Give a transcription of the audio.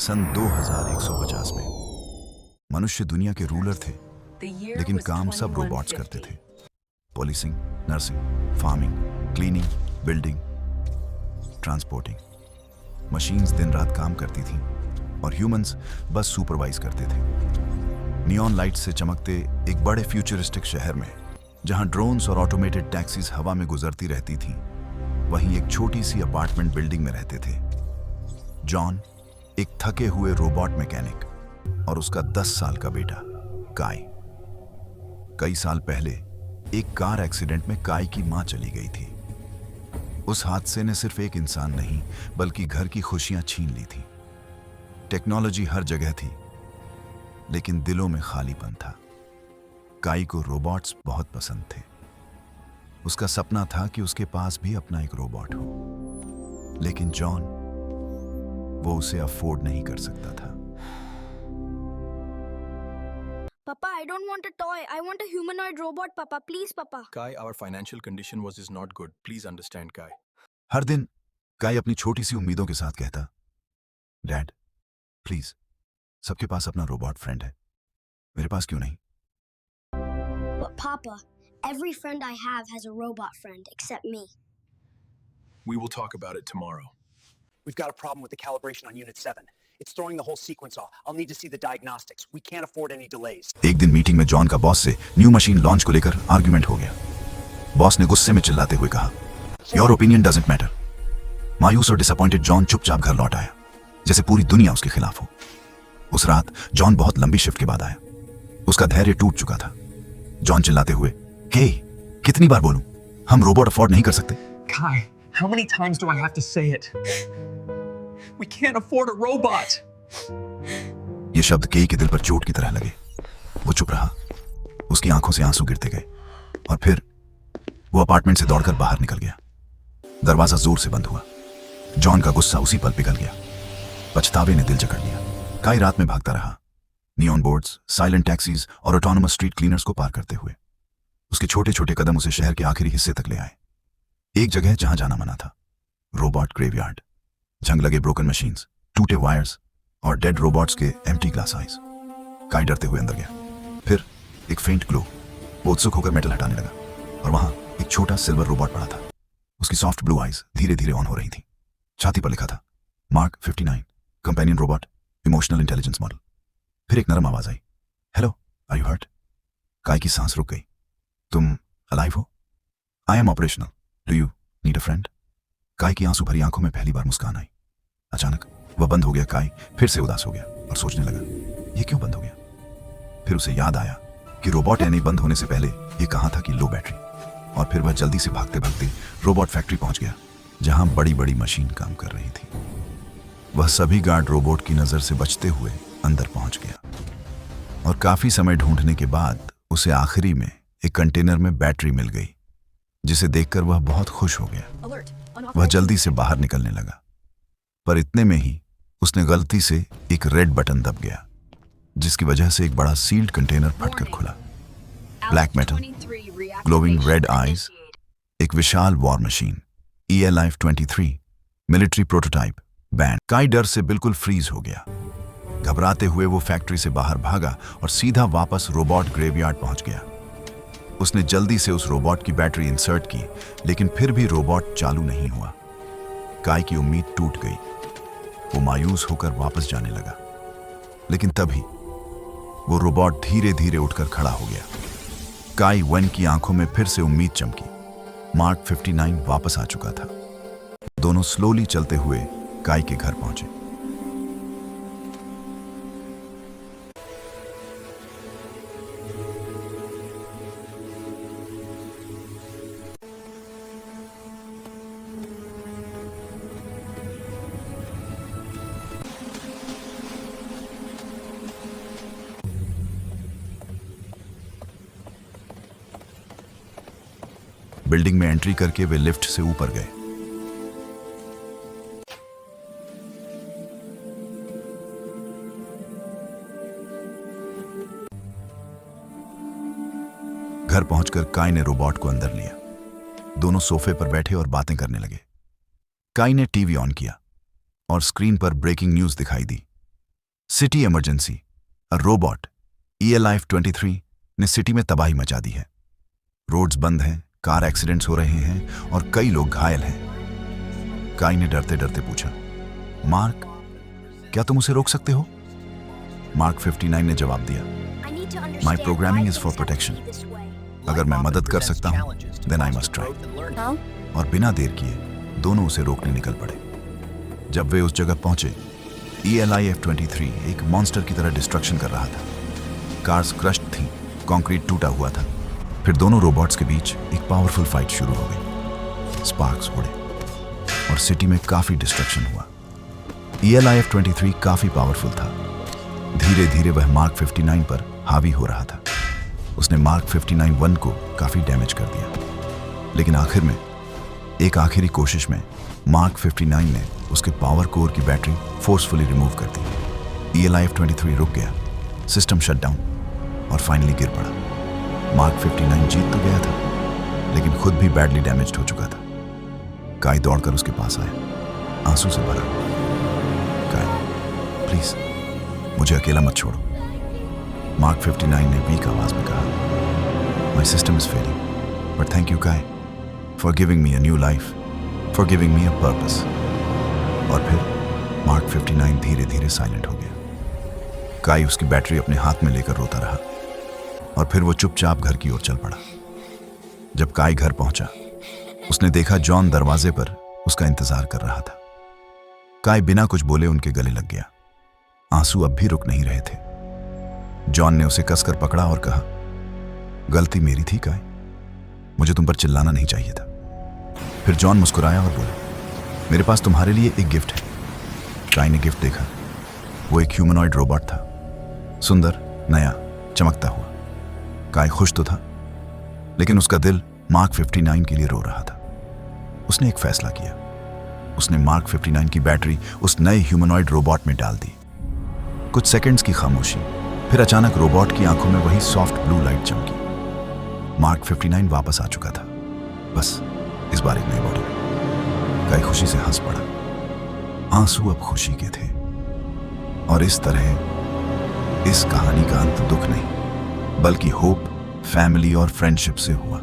सन 2150 में मनुष्य दुनिया के रूलर थे, लेकिन काम सब रोबोट्स करते थे। Policing, nursing, farming, cleaning, building, transporting. Machines दिन रात काम करती थीं और ह्यूमंस बस सुपरवाइज करते थे। नियॉन लाइट से चमकते एक बड़े फ्यूचरिस्टिक शहर में, जहां ड्रोन्स और ऑटोमेटेड टैक्सीज हवा में गुजरती रहती थीं, वहीं एक छोटी सी अपार्टमेंट बिल्डिंग में रहते थे जॉन, एक थके हुए रोबोट मैकेनिक, और उसका 10 साल का बेटा काई। कई साल पहले एक कार एक्सीडेंट में काई की मां चली गई थी। उस हादसे ने सिर्फ एक इंसान नहीं बल्कि घर की खुशियां छीन ली थी। टेक्नोलॉजी हर जगह थी, लेकिन दिलों में खालीपन था। काई को रोबोट्स बहुत पसंद थे। उसका सपना था कि उसके पास भी अपना एक रोबोट हो, लेकिन जॉन वो उसे अफोर्ड नहीं कर सकता था। Papa, I don't want a toy. I want a humanoid robot, Papa. Please, Papa. Kai, our financial condition is not good. Please understand, Kai. हर दिन काई अपनी छोटी सी उम्मीदों के साथ कहता, डैड प्लीज, सबके पास अपना रोबोट फ्रेंड है, मेरे पास क्यों नहीं? But Papa, every friend I have has a robot friend except me. We will talk about it tomorrow. We've got a problem with the calibration on Unit 7. It's throwing the whole sequence off. I'll need to see the diagnostics. We can't afford any delays. एक दिन meeting में John का boss से new machine launch को लेकर argument हो गया। Boss ने गुस्से में चिल्लाते हुए कहा, योर ओपिनियन डजंट मैटर। मायूस और डिसअपॉइंटेड जॉन चुपचाप घर लौट आया, जैसे पूरी दुनिया उसके खिलाफ हो। उस रात जॉन बहुत लंबी शिफ्ट के बाद आया। उसका धैर्य टूट चुका था। जॉन चिल्लाते हुए, के कितनी बार बोलूं, हम रोबोट अफोर्ड नहीं कर सकते। Kai, how many times do I have to say it? We can't afford a robot. ये शब्द केई के दिल पर चोट की तरह लगे। वो चुप रहा। उसकी आंखों से आंसू गिरते गए और फिर वो अपार्टमेंट से दौड़कर बाहर निकल गया। दरवाजा जोर से बंद हुआ। जॉन का गुस्सा उसी पल पिघल गया। पछतावे ने दिल जकड़ लिया। काई रात में भागता रहा, नियॉन बोर्ड्स, साइलेंट टैक्सीज और ऑटोनोमस स्ट्रीट क्लीनर्स को पार करते हुए। उसके छोटे छोटे कदम उसे शहर के आखिरी हिस्से तक ले आए, एक जगह जहां जाना मना था, रोबोट ग्रेवयार्ड। जंग लगे ब्रोकन मशीन्स, टूटे वायर्स और डेड रोबोट्स के एम्प्टी ग्लास आइज। काई डरते हुए अंदर गया। फिर एक फेंट ग्लो। वो उत्सुक होकर मेटल हटाने लगा और वहां एक छोटा सिल्वर रोबोट पड़ा था। उसकी सॉफ्ट ब्लू आइज धीरे धीरे ऑन हो रही थी। छाती पर लिखा था, mark 59, companion robot, emotional intelligence model. फिर एक नरम आवाज आई, हेलो, आर यू हर्ट? काई की सांस रुक गई। तुम अलाइव हो? I am operational, do you need a friend? काई की आंसू भरी आंखों में पहली बार मुस्कान आई। अचानक वह बंद हो गया। काई फिर से उदास हो गया और सोचने लगा, ये क्यों बंद हो गया? फिर उसे याद आया कि रोबोट यानी बंद होने से पहले ये कहा था कि लो बैटरी। और फिर वह जल्दी से भागते भागते रोबोट फैक्ट्री पहुंच गया, जहां बड़ी बड़ी मशीन काम कर रही थी। वह सभी गार्ड रोबोट की नजर से बचते हुए अंदर पहुंच गया और काफी समय ढूंढने के बाद उसे आखिरी में एक कंटेनर में बैटरी मिल गई, जिसे देखकर वह बहुत खुश हो गया। वह जल्दी से बाहर निकलने लगा, पर इतने में ही उसने गलती से एक रेड बटन दब गया, जिसकी वजह से एक बड़ा सील्ड कंटेनर फटकर खुला। Black metal, glowing red eyes, एक विशाल war machine, ELIF-23 military prototype band. Kai डर से बिल्कुल फ्रीज हो गया। घबराते हुए वो फैक्ट्री से बाहर भागा और सीधा वापस रोबोट ग्रेवयार्ड पहुंच गया। उसने जल्दी से उस रोबोट की बैटरी इंसर्ट की, लेकिन फिर भी रोबोट चालू नहीं हुआ। काई की उम्मीद टूट गई। वो मायूस होकर वापस जाने लगा, लेकिन तभी वो रोबोट धीरे धीरे उठकर खड़ा हो गया। काई वन की आंखों में फिर से उम्मीद चमकी। मार्क 59 वापस आ चुका था। दोनों स्लोली चलते हुए काई के घर पहुंचे। बिल्डिंग में एंट्री करके वे लिफ्ट से ऊपर गए। घर पहुंचकर काई ने रोबोट को अंदर लिया। दोनों सोफे पर बैठे और बातें करने लगे। काई ने टीवी ऑन किया और स्क्रीन पर ब्रेकिंग न्यूज दिखाई दी। City emergency, a robot ELIF-23 ने सिटी में तबाही मचा दी है। रोड्स बंद हैं, कार एक्सीडेंट्स हो रहे हैं और कई लोग घायल हैं। काई ने डरते डरते पूछा, मार्क, क्या तुम उसे रोक सकते हो? मार्क 59 ने जवाब दिया, I need to My understand programming why is for things have to protection. be this way. अगर मैं मदद कर सकता हूं, then I must try. Huh? और बिना देर किए दोनों उसे रोकने निकल पड़े। जब वे उस जगह पहुंचे, ELIF-23 एक मॉन्स्टर की तरह डिस्ट्रक्शन कर रहा था। कार्स क्रश्ड थीं, कंक्रीट टूटा हुआ था। फिर दोनों रोबोट्स के बीच एक पावरफुल फाइट शुरू हो गई। स्पार्क्स उड़े और सिटी में काफी डिस्ट्रक्शन हुआ। ELIF-23 काफी पावरफुल था। धीरे धीरे वह मार्क 59 पर हावी हो रहा था। उसने मार्क 59-1 को काफी डैमेज कर दिया, लेकिन आखिर में एक आखिरी कोशिश में मार्क 59 ने उसके पावर कोर की बैटरी फोर्सफुली रिमूव कर दी। ELIF-23 रुक गया, सिस्टम शट डाउन और फाइनली गिर पड़ा। मार्क 59 जीत तो गया था, लेकिन खुद भी बैडली डैमेज्ड हो चुका था। काई दौड़कर उसके पास आया, आंसू से भरा। काई, प्लीज मुझे अकेला मत छोड़ो। मार्क 59 ने वीक आवाज में कहा, my system is failing, but thank you Kai for giving me a new life, for giving me a purpose. और फिर मार्क 59 धीरे धीरे साइलेंट हो गया। काई उसकी बैटरी अपने हाथ में लेकर रोता रहा और फिर वो चुपचाप घर की ओर चल पड़ा। जब काई घर पहुंचा, उसने देखा जॉन दरवाजे पर उसका इंतजार कर रहा था। काई बिना कुछ बोले उनके गले लग गया। आंसू अब भी रुक नहीं रहे थे। जॉन ने उसे कसकर पकड़ा और कहा, गलती मेरी थी काई, मुझे तुम पर चिल्लाना नहीं चाहिए था। फिर जॉन मुस्कुराया और बोला, मेरे पास तुम्हारे लिए एक गिफ्ट है। काई ने गिफ्ट देखा। वो एक ह्यूमनॉइड रोबोट था, सुंदर, नया, चमकता हुआ। काई खुश तो था, लेकिन उसका दिल मार्क 59 के लिए रो रहा था। उसने एक फैसला किया। उसने मार्क 59 की बैटरी उस नए ह्यूमनॉइड रोबोट में डाल दी। कुछ सेकंड्स की खामोशी, फिर अचानक रोबोट की आंखों में वही सॉफ्ट ब्लू लाइट चमकी। मार्क 59 वापस आ चुका था, बस इस बार एक नई बॉडी में। काई खुशी से हंस पड़ा। आंसू अब खुशी के थे। और इस तरह इस कहानी का अंत दुख नहीं, बल्कि होप, फैमिली और फ्रेंडशिप से हुआ।